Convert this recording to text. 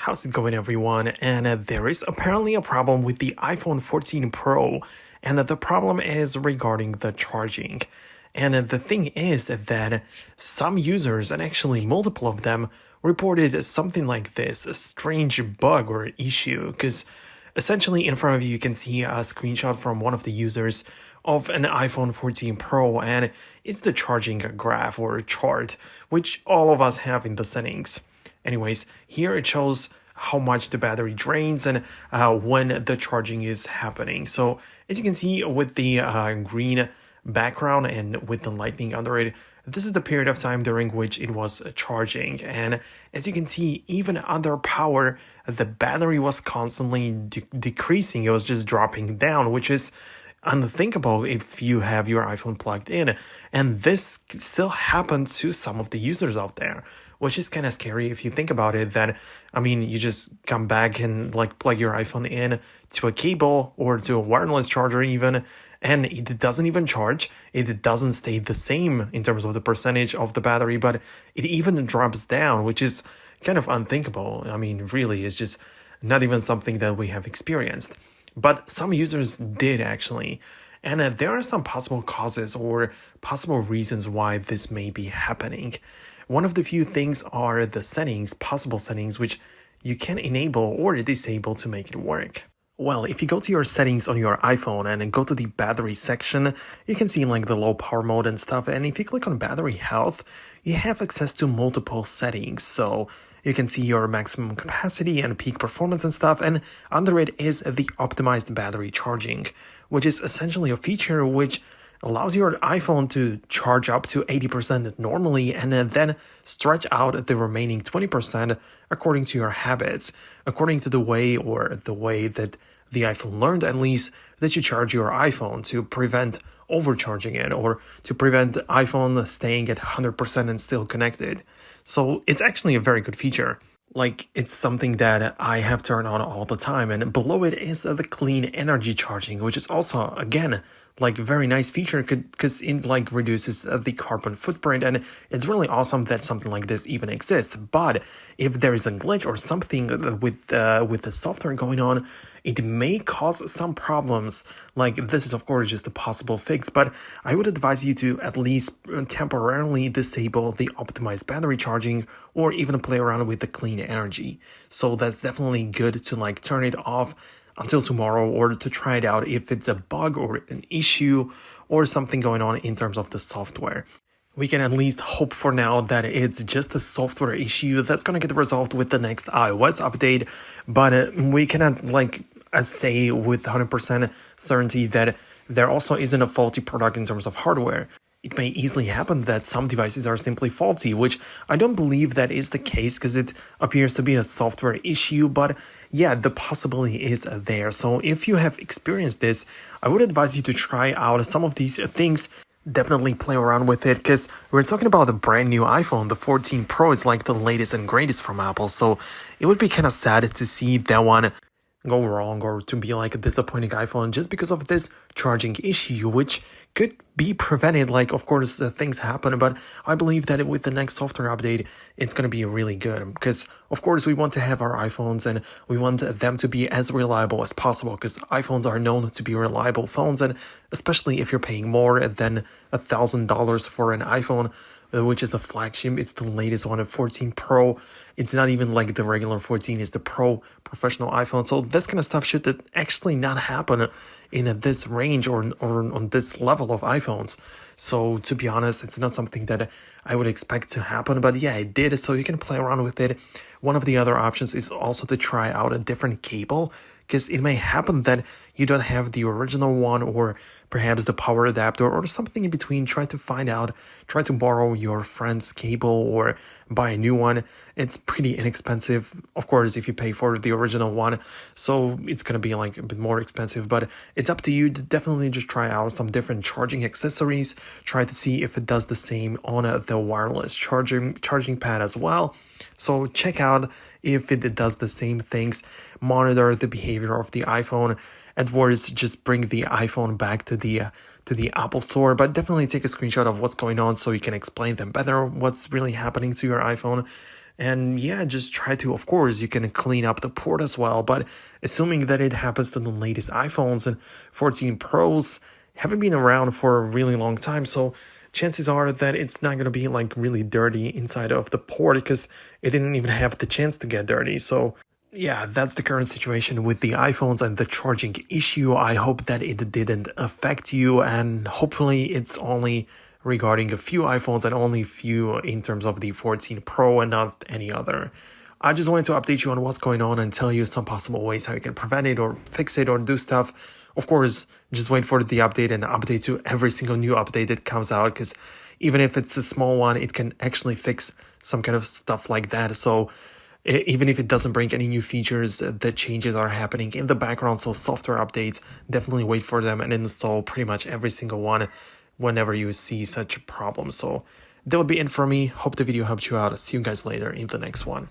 How's it going, everyone? And there is apparently a problem with the iPhone 14 Pro, and the problem is regarding the charging. And the thing is that some users, and actually multiple of them, reported something like this, a strange bug or issue, because essentially in front of you, you can see a screenshot from one of the users of an iPhone 14 Pro, and it's the charging graph or chart, which all of us have in the settings. Anyways, here it shows how much the battery drains and when the charging is happening. So as you can see with the green background and with the lightning under it, this is the period of time during which it was charging. And as you can see, even under power, the battery was constantly decreasing. It was just dropping down, which is unthinkable if you have your iPhone plugged in. And this still happens to some of the users out there, which is kind of scary if you think about it. That, I mean, you just come back and like plug your iPhone in to a cable or to a wireless charger even, and it doesn't even charge. It doesn't stay the same in terms of the percentage of the battery, but it even drops down, which is kind of unthinkable. I mean, really, it's just not even something that we have experienced. But some users did actually. And there are some possible causes or possible reasons why this may be happening. One of the few things are the settings, possible settings, which you can enable or disable to make it work. Well, if you go to your settings on your iPhone and go to the battery section, you can see like the low power mode and stuff. And if you click on battery health, you have access to multiple settings. So you can see your maximum capacity and peak performance and stuff. And under it is the optimized battery charging, which is essentially a feature which allows your iPhone to charge up to 80% normally and then stretch out the remaining 20% according to your habits, according to the way that the iPhone learned at least that you charge your iPhone to prevent overcharging it or to prevent the iPhone staying at 100% and still connected. So it's actually a very good feature. Like, it's something that I have turned on all the time, and below it is the clean energy charging, which is also, again, like very nice feature because it like reduces the carbon footprint, and it's really awesome that something like this even exists. But if there is a glitch or something with the software going on, it may cause some problems. Like, this is of course just a possible fix, but I would advise you to at least temporarily disable the optimized battery charging or even play around with the clean energy. So that's definitely good to like turn it off until tomorrow or to try it out if it's a bug or an issue or something going on in terms of the software. We can at least hope for now that it's just a software issue that's going to get resolved with the next iOS update, but we cannot like say with 100% certainty that there also isn't a faulty product in terms of hardware. It may easily happen that some devices are simply faulty, which I don't believe that is the case because it appears to be a software issue, but yeah, the possibility is there. So if you have experienced this, I would advise you to try out some of these things. Definitely play around with it because we're talking about the brand new iPhone. The 14 Pro is like the latest and greatest from Apple, so it would be kind of sad to see that one go wrong or to be like a disappointing iPhone just because of this charging issue, which could be prevented. Like, of course, things happen, but I believe that with the next software update, it's going to be really good because, of course, we want to have our iPhones and we want them to be as reliable as possible because iPhones are known to be reliable phones, and especially if you're paying more than $1,000 for an iPhone, which is a flagship. It's the latest one, a 14 Pro. It's not even like the regular 14, it's the Pro professional iPhone. So this kind of stuff should actually not happen in this range or on this level of iPhones. So to be honest, it's not something that I would expect to happen, but yeah, it did. So you can play around with it. One of the other options is also to try out a different cable, because it may happen that you don't have the original one or perhaps the power adapter or something in between. Try to borrow your friend's cable or buy a new one. It's pretty inexpensive, of course, if you pay for the original one, so it's gonna be like a bit more expensive, but it's up to you to definitely just try out some different charging accessories. Try to see if it does the same on the wireless charging pad as well. So check out if it does the same things. Monitor the behavior of the iPhone. At worst, just bring the iPhone back to the Apple Store, but definitely take a screenshot of what's going on so you can explain them better what's really happening to your iPhone. And yeah, just try to, of course, you can clean up the port as well. But assuming that it happens to the latest iPhones and 14 Pros haven't been around for a really long time. So chances are that it's not going to be like really dirty inside of the port because it didn't even have the chance to get dirty. So yeah, that's the current situation with the iPhones and the charging issue. I hope that it didn't affect you, and hopefully it's only regarding a few iPhones and only few in terms of the 14 Pro and not any other. I just wanted to update you on what's going on and tell you some possible ways how you can prevent it or fix it or do stuff. Of course, just wait for the update and update to every single new update that comes out, because even if it's a small one, it can actually fix some kind of stuff like that. So even if it doesn't bring any new features, the changes are happening in the background. So software updates, definitely wait for them and install pretty much every single one whenever you see such a problem. So that would be it for me. Hope the video helped you out. See you guys later in the next one.